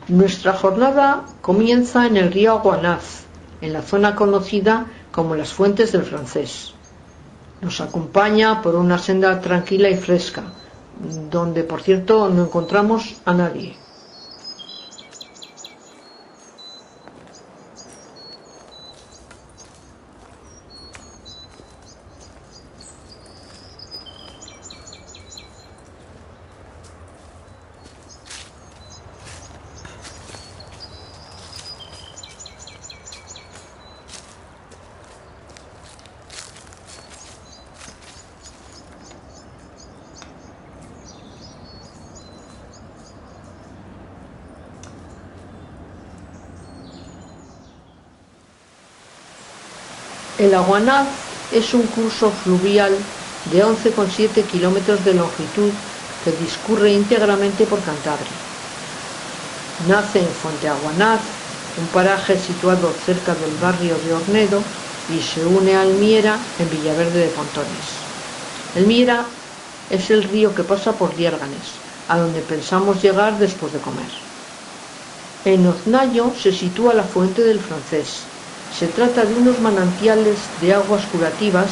Nuestra jornada comienza en el río Aguanaz, en la zona conocida como las Fuentes del Francés. Nos acompaña por una senda tranquila y fresca, donde, por cierto, no encontramos a nadie. El Aguanaz es un curso fluvial de 11,7 kilómetros de longitud que discurre íntegramente por Cantabria. Nace en Fuente Aguanaz, un paraje situado cerca del barrio de Ornedo, y se une al Miera en Villaverde de Pontones. El Miera es el río que pasa por Liérganes, a donde pensamos llegar después de comer. En Oznayo se sitúa la Fuente del Francés. Se trata de unos manantiales de aguas curativas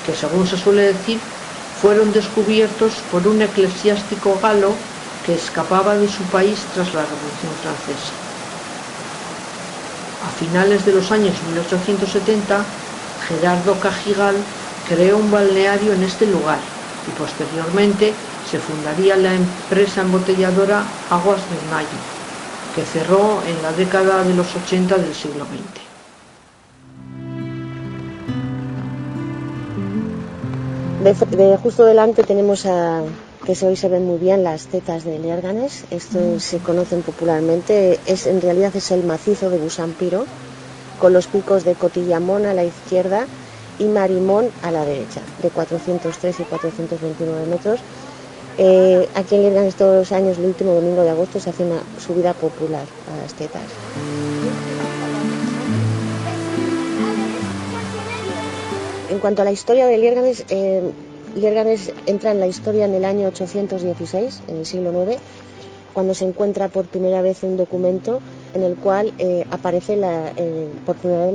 que, según se suele decir, fueron descubiertos por un eclesiástico galo que escapaba de su país tras la Revolución Francesa. A finales de los años 1870, Gerardo Cajigal creó un balneario en este lugar y posteriormente se fundaría la empresa embotelladora Aguas de Oznayo, que cerró en la década de los 80 del siglo XX. De justo delante tenemos que hoy se ven muy bien las tetas de Liérganes. Esto se conocen popularmente, en realidad es el macizo de Busampiro, con los picos de Cotillamón a la izquierda y Marimón a la derecha, de 403 y 429 metros. Aquí en Liérganes todos los años, el último domingo de agosto, se hace una subida popular a las tetas. En cuanto a la historia de Liérganes, Liérganes entra en la historia en el año 816, en el siglo IX, cuando se encuentra por primera vez un documento en el cual aparece por primera vez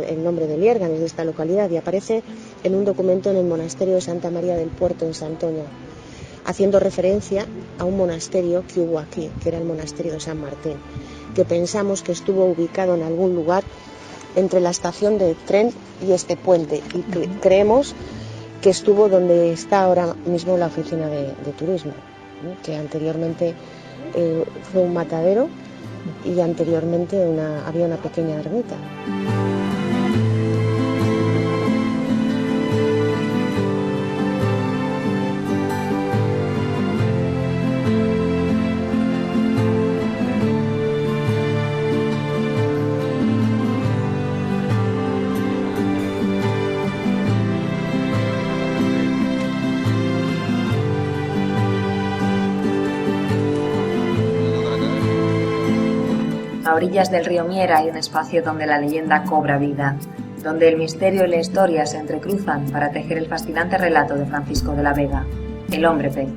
el nombre de Liérganes, de esta localidad, y aparece en un documento en el monasterio de Santa María del Puerto, en Santoña, haciendo referencia a un monasterio que hubo aquí, que era el monasterio de San Martín, que pensamos que estuvo ubicado en algún lugar entre la estación de tren y este puente, y creemos que estuvo donde está ahora mismo la oficina de turismo, que anteriormente fue un matadero y anteriormente había una pequeña ermita. A orillas del río Miera hay un espacio donde la leyenda cobra vida, donde el misterio y la historia se entrecruzan para tejer el fascinante relato de Francisco de la Vega, el hombre pez.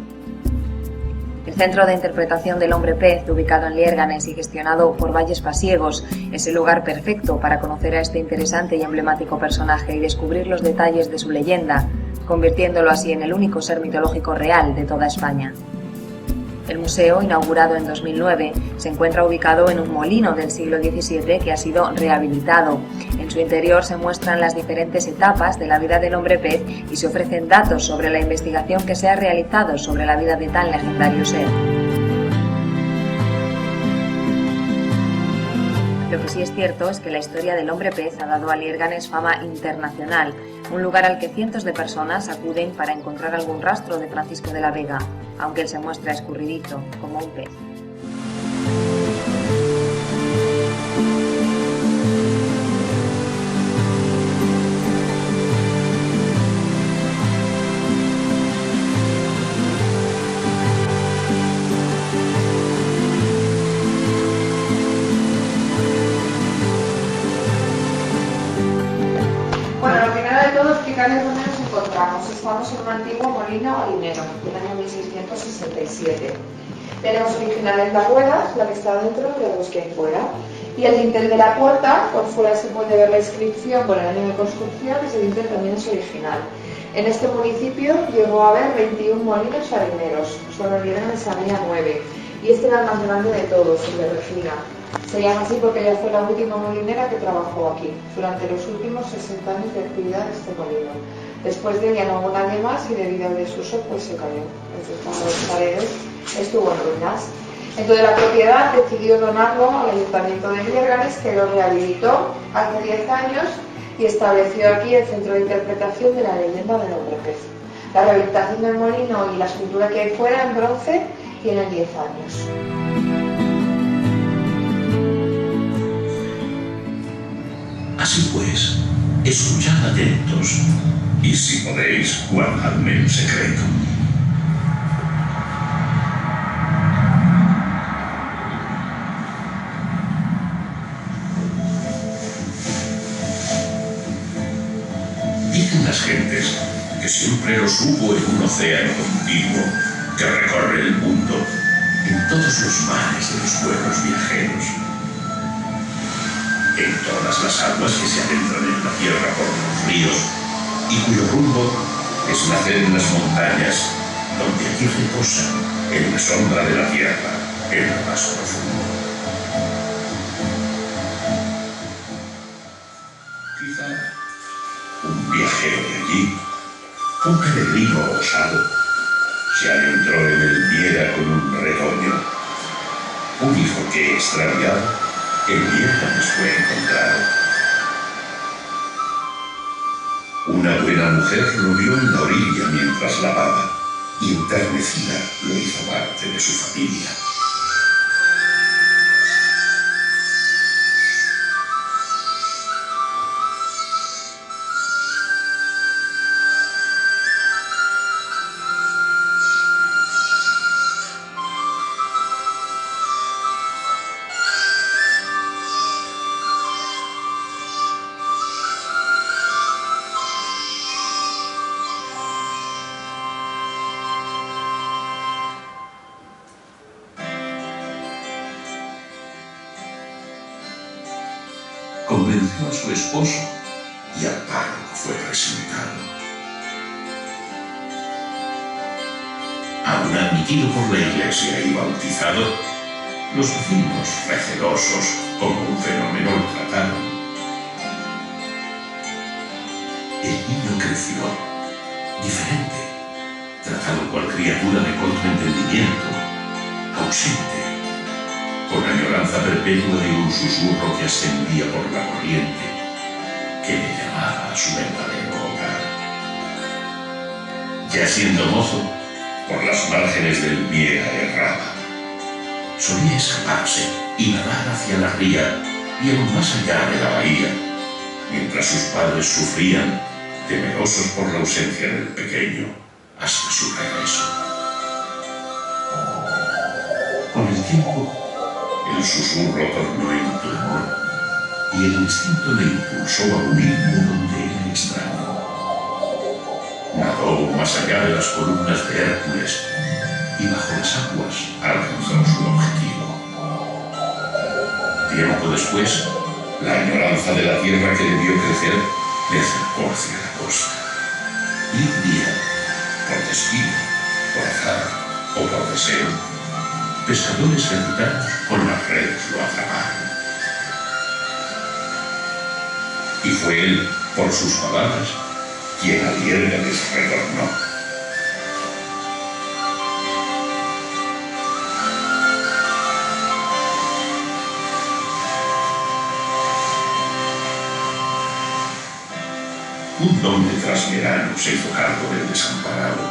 El Centro de Interpretación del Hombre Pez, ubicado en Liérganes y gestionado por Valles Pasiegos, es el lugar perfecto para conocer a este interesante y emblemático personaje y descubrir los detalles de su leyenda, convirtiéndolo así en el único ser mitológico real de toda España. El museo, inaugurado en 2009, se encuentra ubicado en un molino del siglo XVII que ha sido rehabilitado. En su interior se muestran las diferentes etapas de la vida del hombre pez y se ofrecen datos sobre la investigación que se ha realizado sobre la vida de tan legendario ser. Lo que sí es cierto es que la historia del hombre pez ha dado a Liérganes fama internacional, un lugar al que cientos de personas acuden para encontrar algún rastro de Francisco de la Vega, aunque él se muestra escurridizo, como un pez. Bueno, lo primero de todo explicarles dónde nos encontramos. Estamos en un antiguo molino harinero del año 1667. Tenemos originales las ruedas, la que está dentro y los que hay fuera. Y el dintel de la puerta, por fuera se puede ver la inscripción con el año de construcción, ese dintel también es original. En este municipio llegó a haber 21 molinos harineros, solo en Lierganes había 9. Y este era el más grande de todos, el de Regina. Se llama así porque ella fue la última molinera que trabajó aquí, durante los últimos 60 años de actividad de este molino. Después de ella no hubo nadie más y debido al desuso pues se cayó. Entonces, las paredes estuvo en ruinas. Entonces la propiedad decidió donarlo al Ayuntamiento de Lierganes, que lo rehabilitó hace 10 años y estableció aquí el centro de interpretación de la leyenda del hombre pez. La rehabilitación del molino y la escultura que hay fuera en bronce tienen 10 años. Así pues, escuchad atentos y si podéis, guardadme un secreto. Dicen las gentes que siempre los hubo en un océano continuo que recorre el mundo en todos los mares de los pueblos viajeros, en todas las aguas que se adentran en la tierra por los ríos y cuyo rumbo es nacer en las montañas, donde allí reposa en la sombra de la tierra, en lo más profundo. Quizá un viajero de allí, un peregrino osado, se adentró en el Miera con un retoño. Un hijo que, extraviado, en Lierganes fue encontrado. Una buena mujer lo vio en la orilla mientras lavaba y enternecida lo hizo parte de su familia. Convenció a su esposo y al párroco fue presentado. Aún admitido por la iglesia y bautizado, los vecinos, recelosos como un fenómeno, lo trataron. El niño creció, diferente, tratado cual criatura de corto entendimiento, ausente, con añoranza perpetua de un susurro que ascendía por la corriente, que le llamaba a su verdadero hogar. Ya siendo mozo, por las márgenes del Miera erraba. Solía escaparse y nadar hacia la ría y aún más allá de la bahía, mientras sus padres sufrían, temerosos por la ausencia del pequeño, hasta su regreso. Con el tiempo, el susurro tornó en clamor y el instinto le impulsó a huir de donde era extraño. Nadó más allá de las columnas de Hércules y bajo las aguas alcanzó su objetivo. Tiempo después, la añoranza de la tierra que le vio crecer le acercó hacia la costa. Y un día, por destino, por azar o por deseo, pescadores gaditanos con las redes lo atraparon. Y fue él, por sus palabras, quien a Lierganes retornó. Un don de Trasverano se hizo cargo del desamparado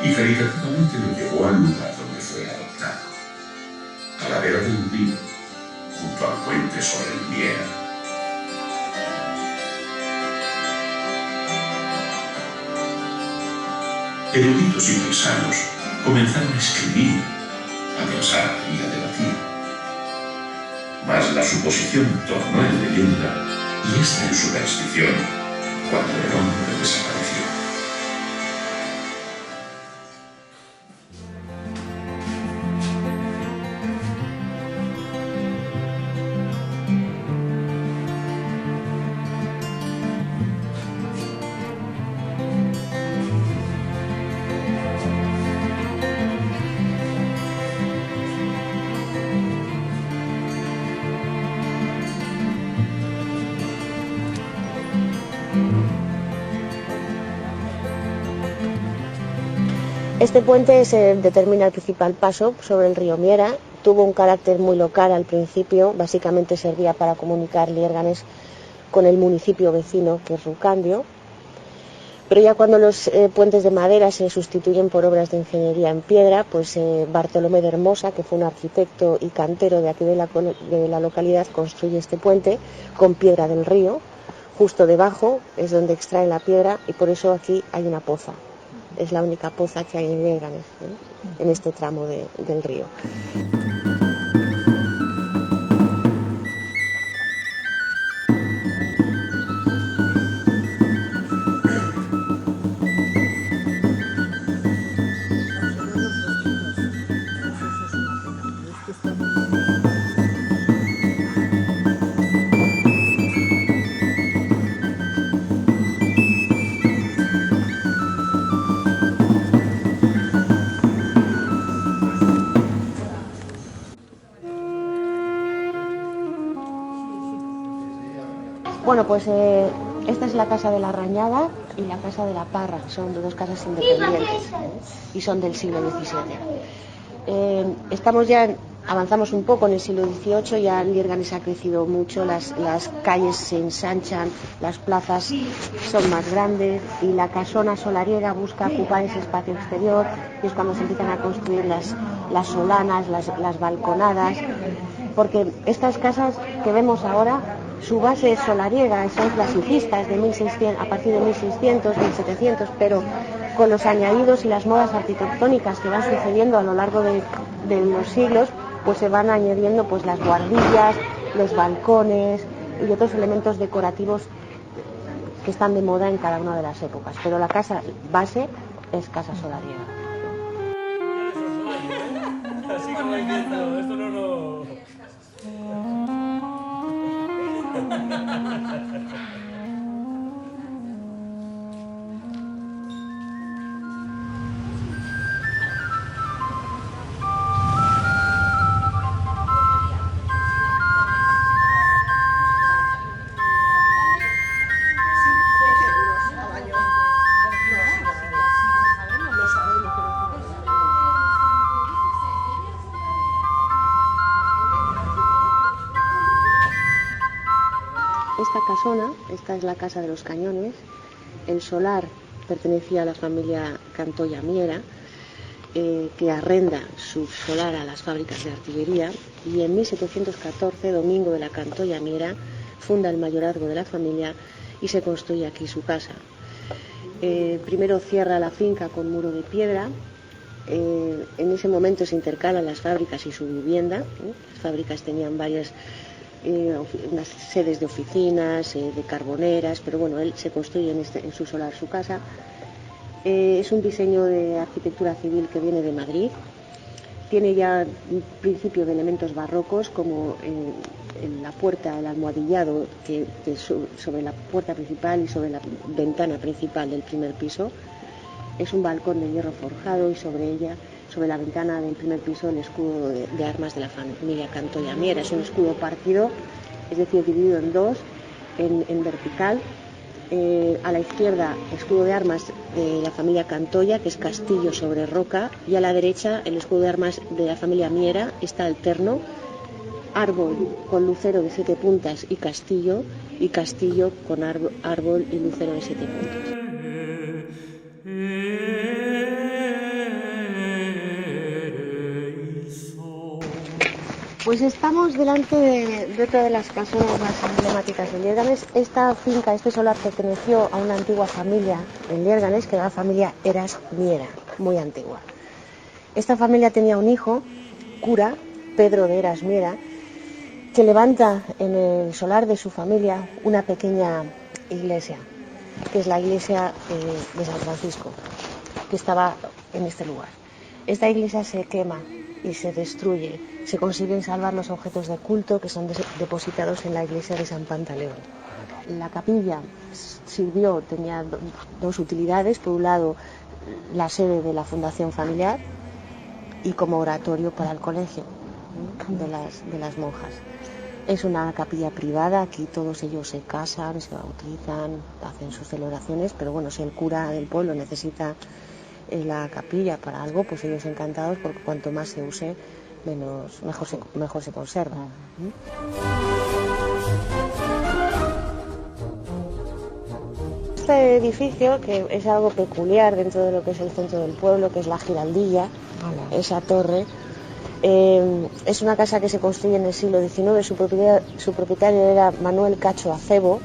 y caritativamente lo llevó al lugar donde fue adoptado, a la vera de un río, junto al puente sobre el Miera. Eruditos y paisanos comenzaron a escribir, a pensar y a debatir. Mas la suposición tornó en leyenda y esta en superstición cuando el hombre desapareció. Este puente determina el principal paso sobre el río Miera. Tuvo un carácter muy local al principio, básicamente servía para comunicar Liérganes con el municipio vecino, que es Rucandio. Pero ya cuando los puentes de madera se sustituyen por obras de ingeniería en piedra, pues Bartolomé de Hermosa, que fue un arquitecto y cantero de aquí de la localidad, construye este puente con piedra del río. Justo debajo es donde extraen la piedra y por eso aquí hay una poza. Es la única poza que hay en Liérganes, en este tramo del río. Bueno, pues esta es la casa de la Rañada y la casa de la Parra. Son dos casas independientes y son del siglo XVII. Avanzamos un poco en el siglo XVIII, ya Liérganes ha crecido mucho, las calles se ensanchan, las plazas son más grandes y la casona solariega busca ocupar ese espacio exterior, y es cuando se empiezan a construir las solanas, las balconadas, porque estas casas que vemos ahora, su base es solariega, son clasicistas de 1600, a partir de 1600, 1700, pero con los añadidos y las modas arquitectónicas que van sucediendo a lo largo de los siglos, pues se van añadiendo pues las guardillas, los balcones y otros elementos decorativos que están de moda en cada una de las épocas, pero la casa base es casa solariega. Así como diciendo, esto no lo... Esta casona, esta es la casa de los Cañones. El solar pertenecía a la familia Cantoya Miera, que arrenda su solar a las fábricas de artillería, y en 1714 Domingo de la Cantoya Miera funda el mayorazgo de la familia y se construye aquí su casa. Primero cierra la finca con muro de piedra. En ese momento se intercalan las fábricas y su vivienda. Las fábricas tenían varias unas sedes de oficinas, de carboneras, pero bueno, él se construye en su solar su casa. Es un diseño de arquitectura civil que viene de Madrid. Tiene ya un principio de elementos barrocos, como en la puerta, el almohadillado que sobre la puerta principal y sobre la ventana principal del primer piso. Es un balcón de hierro forjado y sobre ella, sobre la ventana del primer piso, el escudo de armas de la familia Cantoya Miera. Es un escudo partido, es decir, dividido en dos, en vertical. A la izquierda, escudo de armas de la familia Cantoya, que es castillo sobre roca, y a la derecha, el escudo de armas de la familia Miera, está alterno, árbol con lucero de 7 puntas y castillo con árbol y lucero de 7 puntas. Pues estamos delante de otra de las casonas más emblemáticas de Liérganes. Esta finca, este solar, perteneció a una antigua familia en Liérganes, que era la familia Eras Miera, muy antigua. Esta familia tenía un hijo, cura, Pedro de Eras Miera, que levanta en el solar de su familia una pequeña iglesia, que es la iglesia de San Francisco, que estaba en este lugar. Esta iglesia se quema y se destruye. Se consiguen salvar los objetos de culto que son depositados en la iglesia de San Pantaleón. La capilla tenía dos utilidades. Por un lado, la sede de la fundación familiar y como oratorio para el colegio de las monjas. Es una capilla privada, aquí todos ellos se casan, se bautizan, hacen sus celebraciones, pero bueno, si el cura del pueblo necesita la capilla para algo, pues ellos encantados, porque cuanto más se use, mejor se conserva. Este edificio, que es algo peculiar dentro de lo que es el centro del pueblo, que es la Giraldilla, esa torre, es una casa que se construye en el siglo XIX. Su propietario era Manuel Cacho Acebo,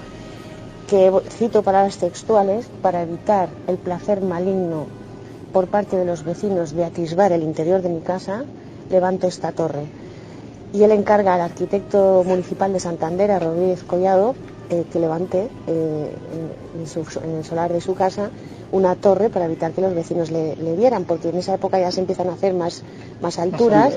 que, cito palabras textuales, para evitar el placer maligno por parte de los vecinos de atisbar el interior de mi casa, levanto esta torre. Y él encarga al arquitecto municipal de Santander, a Rodríguez Collado, que levante en el solar de su casa una torre para evitar que los vecinos le vieran, porque en esa época ya se empiezan a hacer más alturas,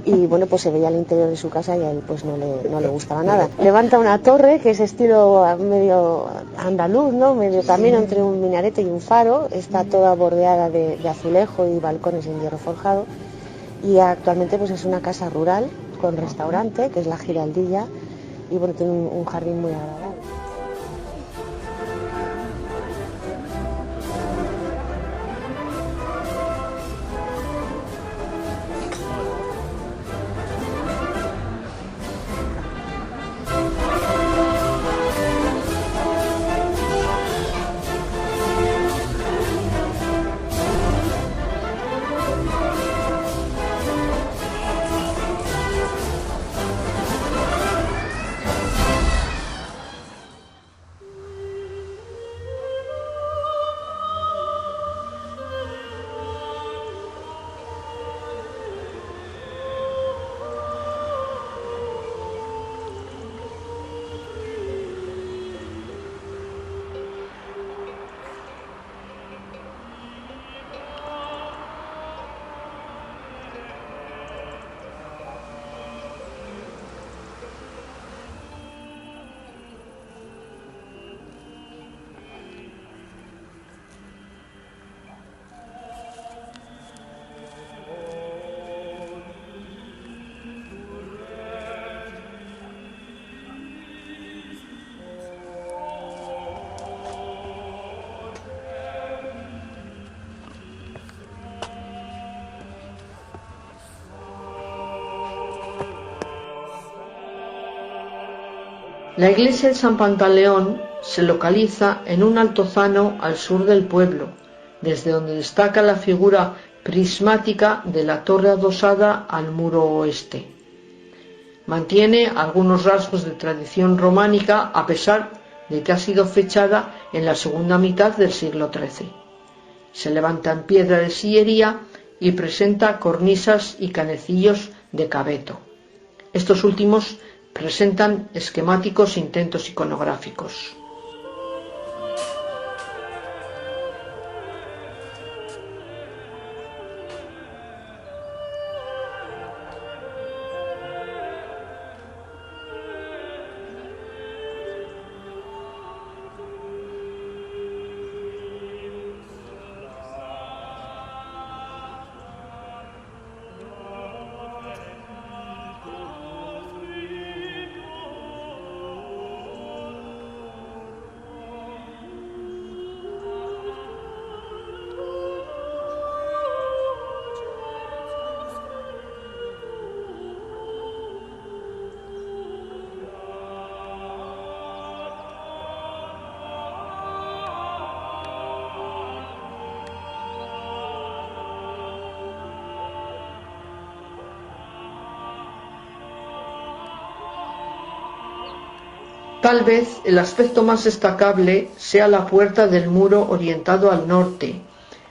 y bueno, pues se veía el interior de su casa y a él pues no le gustaba nada. Levanta una torre que es estilo medio andaluz, ¿no? Medio camino entre un minarete y un faro. Está toda bordeada de azulejo y balcones en hierro forjado, y actualmente pues es una casa rural con restaurante, que es la Giraldilla, y bueno, tiene un jardín muy agradable. La iglesia de San Pantaleón se localiza en un altozano al sur del pueblo, desde donde destaca la figura prismática de la torre adosada al muro oeste. Mantiene algunos rasgos de tradición románica a pesar de que ha sido fechada en la segunda mitad del siglo XIII. Se levanta en piedra de sillería y presenta cornisas y canecillos de cabeto. Estos últimos presentan esquemáticos intentos iconográficos. Tal vez el aspecto más destacable sea la puerta del muro orientado al norte,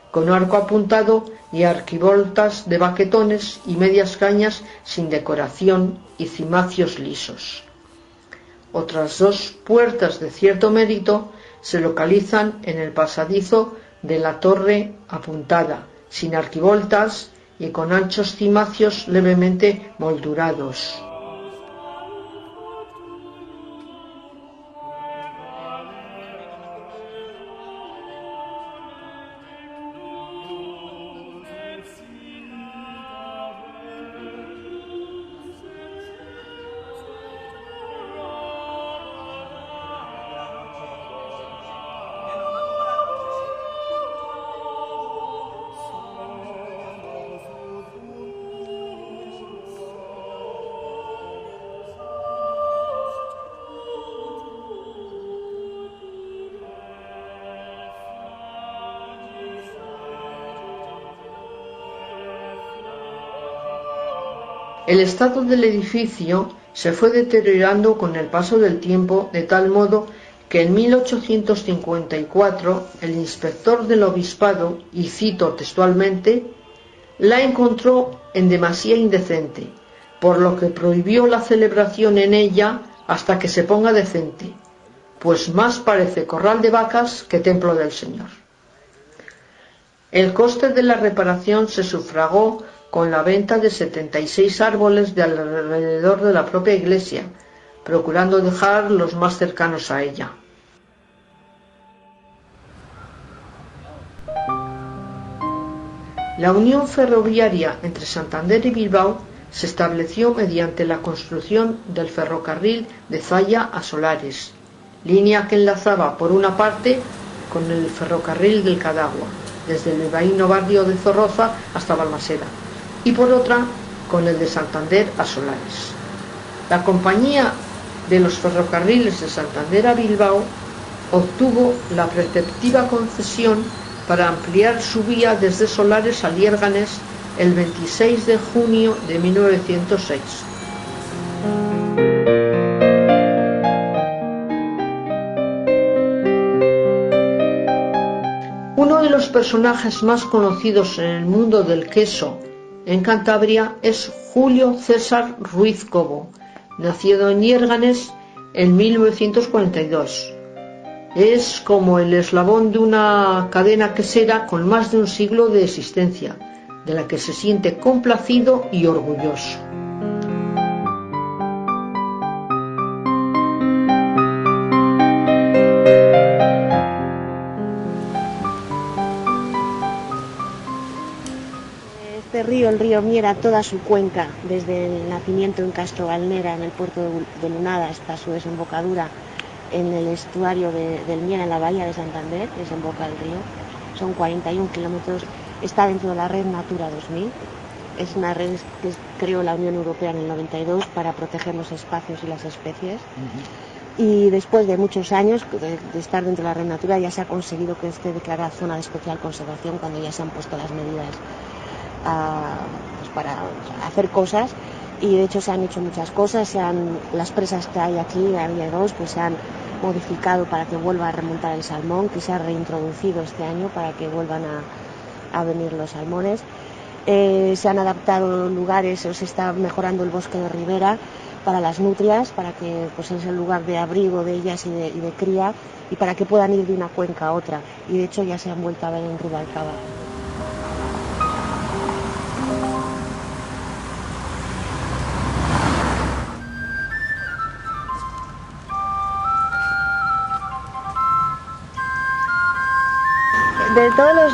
con arco apuntado y arquivoltas de baquetones y medias cañas sin decoración y cimacios lisos. Otras dos puertas de cierto mérito se localizan en el pasadizo de la torre apuntada, sin arquivoltas y con anchos cimacios levemente moldurados. El estado del edificio se fue deteriorando con el paso del tiempo, de tal modo que en 1854 el inspector del obispado, y cito textualmente, la encontró en demasía indecente, por lo que prohibió la celebración en ella hasta que se ponga decente, pues más parece corral de vacas que templo del Señor. El coste de la reparación se sufragó con la venta de 76 árboles de alrededor de la propia iglesia, procurando dejar los más cercanos a ella. La unión ferroviaria entre Santander y Bilbao se estableció mediante la construcción del ferrocarril de Zalla a Solares, línea que enlazaba por una parte con el ferrocarril del Cadagua, desde el bilbaíno barrio de Zorroza hasta Balmaseda, y por otra con el de Santander a Solares. La compañía de los ferrocarriles de Santander a Bilbao obtuvo la preceptiva concesión para ampliar su vía desde Solares a Liérganes el 26 de junio de 1906. Uno de los personajes más conocidos en el mundo del queso en Cantabria es Julio César Ruiz Cobo, nacido en Liérganes en 1942. Es como el eslabón de una cadena quesera con más de un siglo de existencia, de la que se siente complacido y orgulloso. Este río, el río Miera, toda su cuenca, desde el nacimiento en Castro Valnera, en el puerto de Lunada, hasta su desembocadura en el estuario del Miera, en la bahía de Santander, desemboca el río. Son 41 kilómetros, está dentro de la red Natura 2000. Es una red que creó la Unión Europea en el 92 para proteger los espacios y las especies. Y después de muchos años de estar dentro de la red Natura, ya se ha conseguido que esté declarada zona de especial conservación, cuando ya se han puesto las medidas pues para hacer cosas. Y de hecho se han hecho muchas cosas, las presas que hay aquí, había dos, pues se han modificado para que vuelva a remontar el salmón, que se ha reintroducido este año para que vuelvan a venir los salmones. Se han adaptado lugares, se está mejorando el bosque de ribera para las nutrias, para que pues es el lugar de abrigo de ellas y de cría, y para que puedan ir de una cuenca a otra. Y de hecho ya se han vuelto a ver en Rubalcaba. De todos los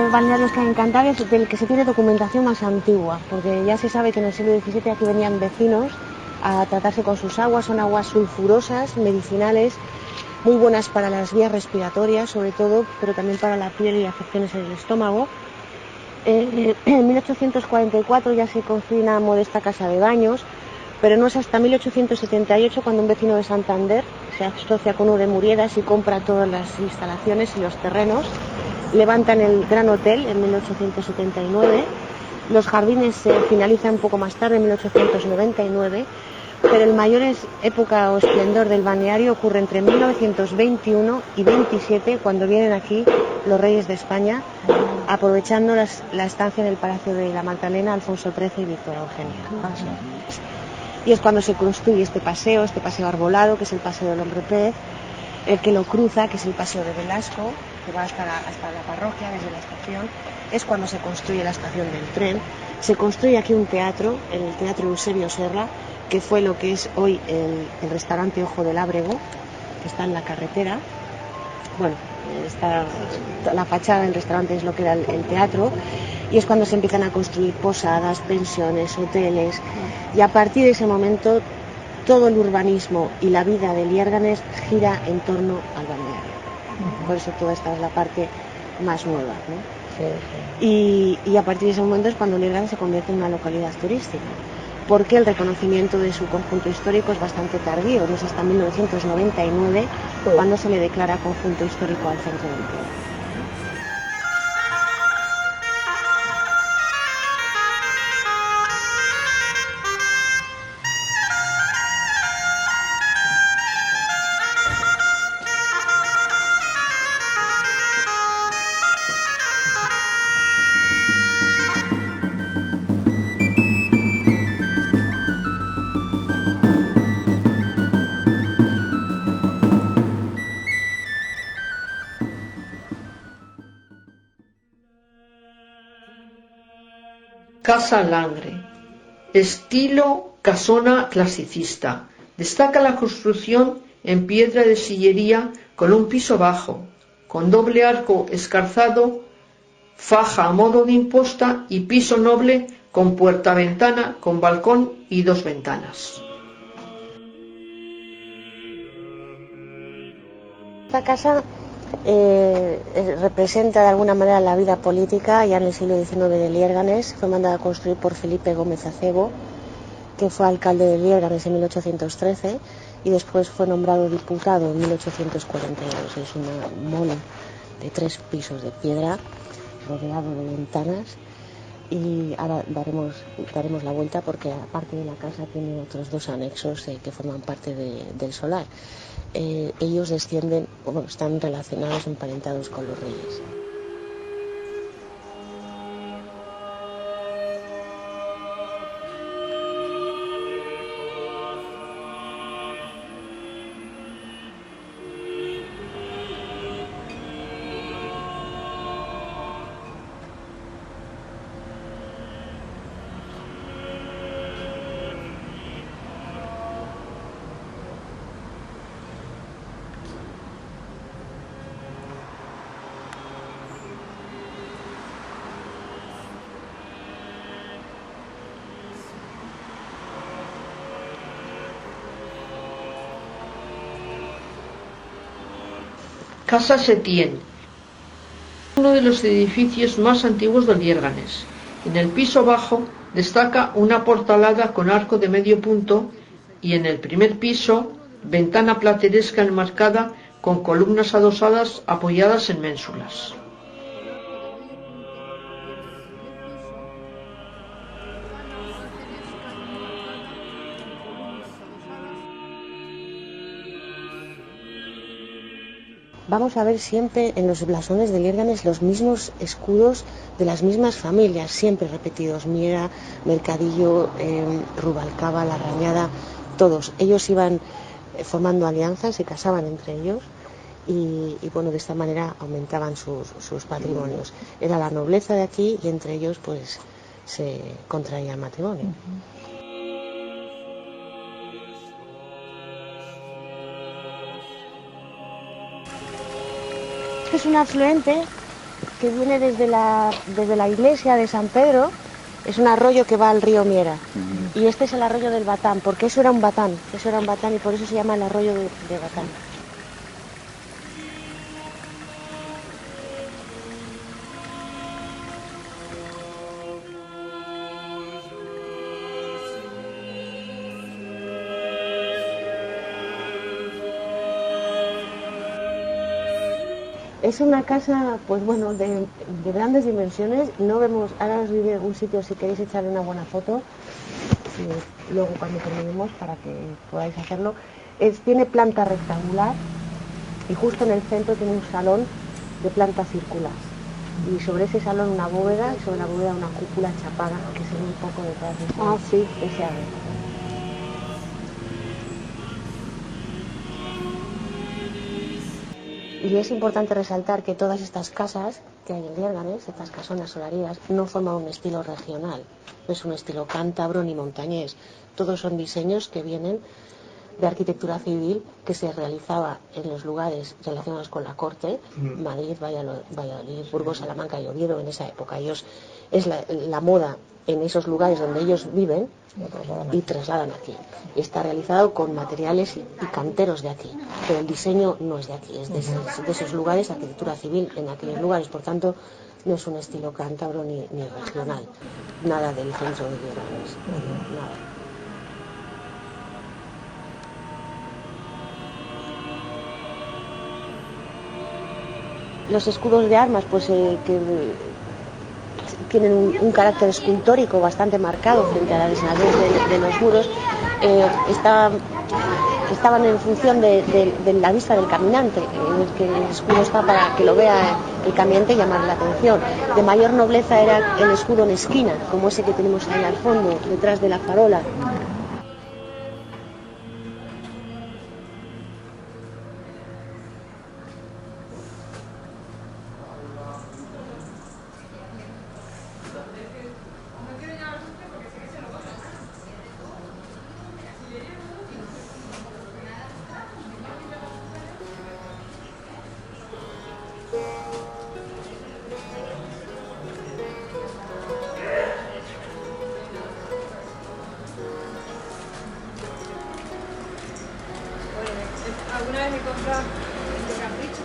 balnearios que hay en Cantabria, es del que se tiene documentación más antigua, porque ya se sabe que en el siglo XVII aquí venían vecinos a tratarse con sus aguas. Son aguas sulfurosas, medicinales, muy buenas para las vías respiratorias sobre todo, pero también para la piel y afecciones en el estómago. En 1844 ya se construye una modesta casa de baños, pero no es hasta 1878 cuando un vecino de Santander se asocia con uno de Muriedas y compra todas las instalaciones y los terrenos. Levantan el Gran Hotel en 1879, los jardines se finalizan un poco más tarde, en 1899, pero el mayor época o esplendor del balneario ocurre entre 1921 y 27, cuando vienen aquí los reyes de España, aprovechando la estancia en el Palacio de la Magdalena, Alfonso XIII y Victoria Eugenia. Y es cuando se construye este paseo arbolado, que es el Paseo del Hombre Pez, el que lo cruza, que es el Paseo de Velasco, que va hasta la parroquia desde la estación. Es cuando se construye la estación del tren. Se construye aquí un teatro, el Teatro Eusebio Serra, que fue lo que es hoy el restaurante Ojo del Ábrego, que está en la carretera. Bueno, la fachada del restaurante es lo que era el teatro, y es cuando se empiezan a construir posadas, pensiones, hoteles, y a partir de ese momento todo el urbanismo y la vida de Liérganes gira en torno al balneario. Por eso toda esta es la parte más nueva, ¿no? Y a partir de ese momento es cuando Liérganes se convierte en una localidad turística, porque el reconocimiento de su conjunto histórico es bastante tardío, no es hasta 1999 cuando se le declara conjunto histórico al centro del pueblo. Casa Langre, estilo casona clasicista. Destaca la construcción en piedra de sillería con un piso bajo, con doble arco escarzado, faja a modo de imposta y piso noble con puerta-ventana, con balcón y 2 ventanas. Esta casa representa de alguna manera la vida política ya en el siglo XIX de Liérganes. Fue mandada a construir por Felipe Gómez Acebo, que fue alcalde de Liérganes en 1813 y después fue nombrado diputado en 1842. Es una mole de 3 pisos de piedra rodeado de ventanas, y ahora daremos la vuelta porque aparte de la casa tiene otros 2 anexos que forman parte del solar. Ellos descienden, bueno, están relacionados, emparentados con los reyes. Casa Setién, uno de los edificios más antiguos de Liérganes. En el piso bajo destaca una portalada con arco de medio punto y en el primer piso ventana plateresca enmarcada con columnas adosadas apoyadas en ménsulas. Vamos a ver siempre en los blasones de Liérganes los mismos escudos de las mismas familias, siempre repetidos: Miera, Mercadillo, Rubalcaba, La Rañada, todos. Ellos iban formando alianzas, se casaban entre ellos y bueno, de esta manera aumentaban sus patrimonios. Era la nobleza de aquí y entre ellos pues se contraía matrimonio. Es un afluente que viene desde la iglesia de San Pedro. Es un arroyo que va al río Miera. Y este es el arroyo del Batán, porque eso era un batán y por eso se llama el arroyo de Batán. Es una casa, pues bueno, de grandes dimensiones. No vemos, ahora os diré algún sitio si queréis echarle una buena foto, luego cuando terminemos para que podáis hacerlo. Tiene planta rectangular y justo en el centro tiene un salón de planta circular. Y sobre ese salón una bóveda y sobre la bóveda una cúpula chapada que se ve un poco detrás de ese arco. Y es importante resaltar que todas estas casas que hay en Liérganes, estas casonas solarias, no forman un estilo regional, no es un estilo cántabro ni montañés. Todos son diseños que vienen de arquitectura civil que se realizaba en los lugares relacionados con la corte, Madrid, Valladolid, Burgos, Salamanca y Oviedo en esa época. Es la moda en esos lugares donde ellos viven y trasladan aquí. Y está realizado con materiales y canteros de aquí, pero el diseño no es de aquí, es de esos lugares, arquitectura civil en aquellos lugares. Por tanto, no es un estilo cántabro ni regional, nada del centro de Liérganes, nada. Los escudos de armas, pues que tienen un carácter escultórico bastante marcado frente a la desnudez de los muros, estaban en función de la vista del caminante, en el que el escudo está para que lo vea el caminante y llamar la atención. De mayor nobleza era el escudo en esquina, como ese que tenemos ahí al fondo, detrás de la farola. Alguna vez he comprado de capricho.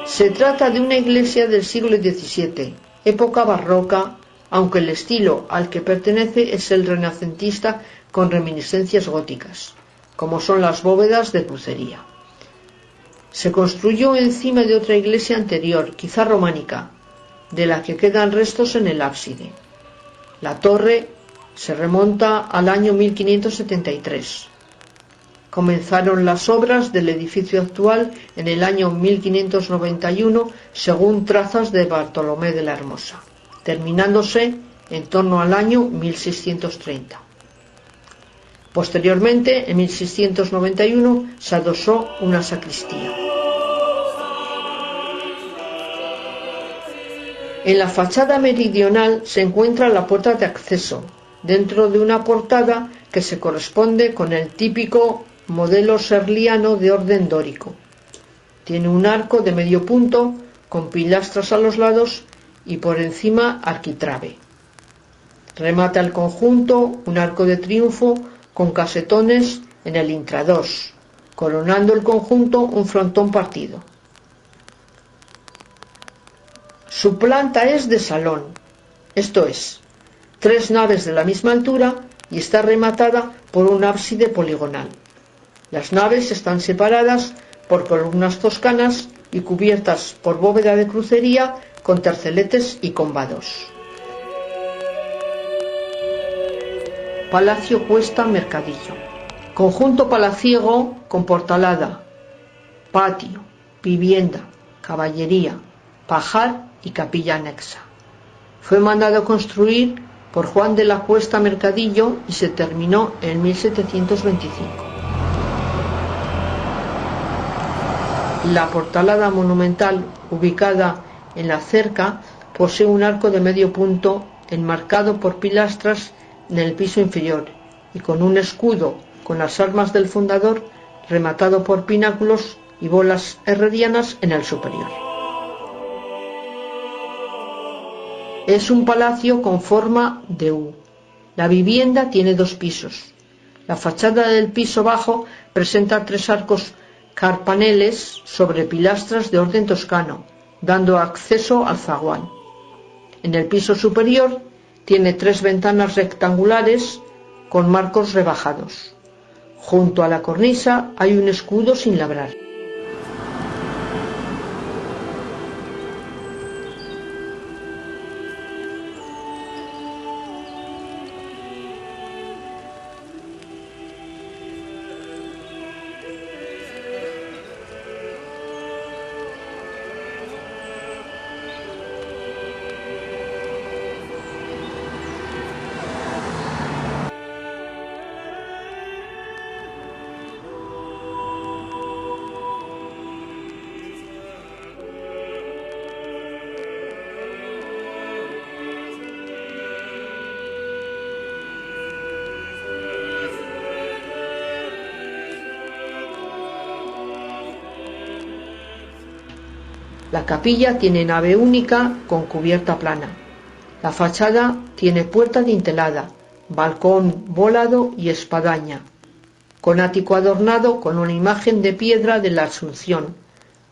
Se trata de una iglesia del siglo XVII, época barroca, aunque el estilo al que pertenece es el renacentista con reminiscencias góticas, como son las bóvedas de crucería. Se construyó encima de otra iglesia anterior, quizá románica, de la que quedan restos en el ábside. La torre se remonta al año 1573. Comenzaron las obras del edificio actual en el año 1591 según trazas de Bartolomé de la Hermosa, terminándose en torno al año 1630. Posteriormente, en 1691, se adosó una sacristía. En la fachada meridional se encuentra la puerta de acceso, dentro de una portada que se corresponde con el típico modelo serliano de orden dórico. Tiene un arco de medio punto con pilastras a los lados y por encima arquitrabe. Remata el conjunto un arco de triunfo con casetones en el intradós, coronando el conjunto un frontón partido. Su planta es de salón, esto es, 3 naves de la misma altura y está rematada por un ábside poligonal. Las naves están separadas por columnas toscanas y cubiertas por bóveda de crucería con terceletes y combados. Palacio Cuesta Mercadillo. Conjunto palaciego con portalada, patio, vivienda, caballería, pajar y capilla anexa. Fue mandado construir por Juan de la Cuesta Mercadillo y se terminó en 1725. La portalada monumental, ubicada en la cerca, posee un arco de medio punto enmarcado por pilastras en el piso inferior y con un escudo con las armas del fundador rematado por pináculos y bolas herrerianas en el superior. Es un palacio con forma de U. La vivienda tiene 2 pisos. La fachada del piso bajo presenta 3 arcos carpaneles sobre pilastras de orden toscano, dando acceso al zaguán. En el piso superior tiene 3 ventanas rectangulares con marcos rebajados. Junto a la cornisa hay un escudo sin labrar. La capilla tiene nave única con cubierta plana. La fachada tiene puerta dintelada, balcón volado y espadaña, con ático adornado con una imagen de piedra de la Asunción,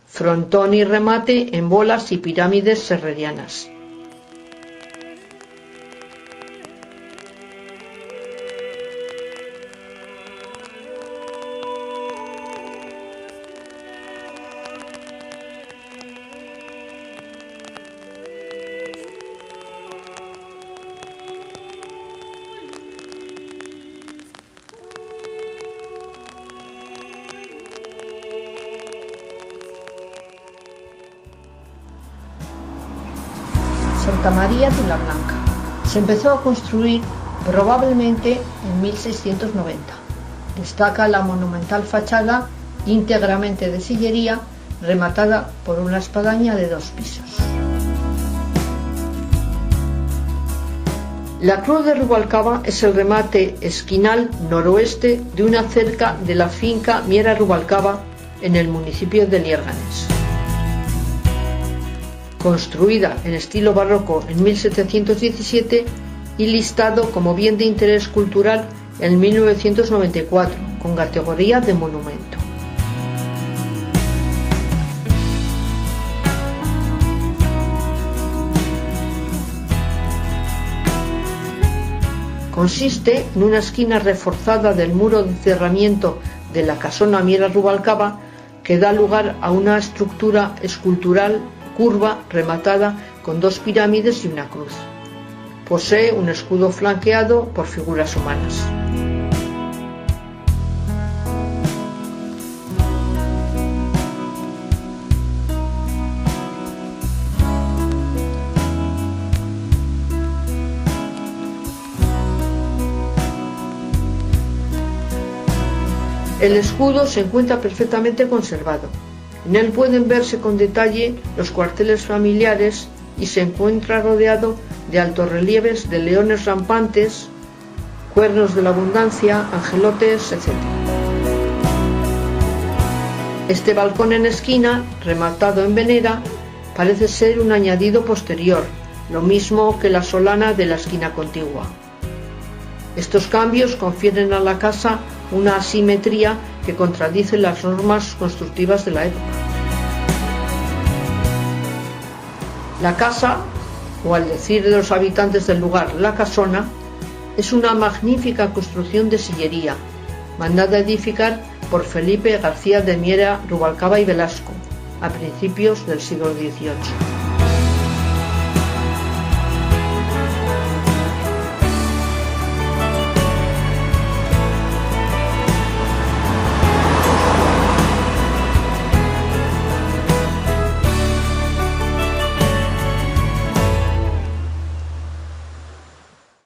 frontón y remate en bolas y pirámides serrerianas. Santa María de la Blanca. Se empezó a construir probablemente en 1690. Destaca la monumental fachada íntegramente de sillería rematada por una espadaña de 2 pisos. La cruz de Rubalcaba es el remate esquinal noroeste de una cerca de la finca Miera Rubalcaba en el municipio de Liérganes. construida en estilo barroco en 1717 y listado como bien de interés cultural en 1994, con categoría de monumento. Consiste en una esquina reforzada del muro de cerramiento de la casona Miera Rubalcaba, que da lugar a una estructura escultural curva rematada con dos pirámides y una cruz. Posee un escudo flanqueado por figuras humanas. El escudo se encuentra perfectamente conservado. En él pueden verse con detalle los cuarteles familiares y se encuentra rodeado de altorrelieves de leones rampantes, cuernos de la abundancia, angelotes, etc. Este balcón en esquina, rematado en venera, parece ser un añadido posterior, lo mismo que la solana de la esquina contigua. Estos cambios confieren a la casa una asimetría que contradice las normas constructivas de la época. La casa, o al decir de los habitantes del lugar, la casona, es una magnífica construcción de sillería, mandada edificar por Felipe García de Miera Rubalcaba y Velasco, a principios del siglo XVIII.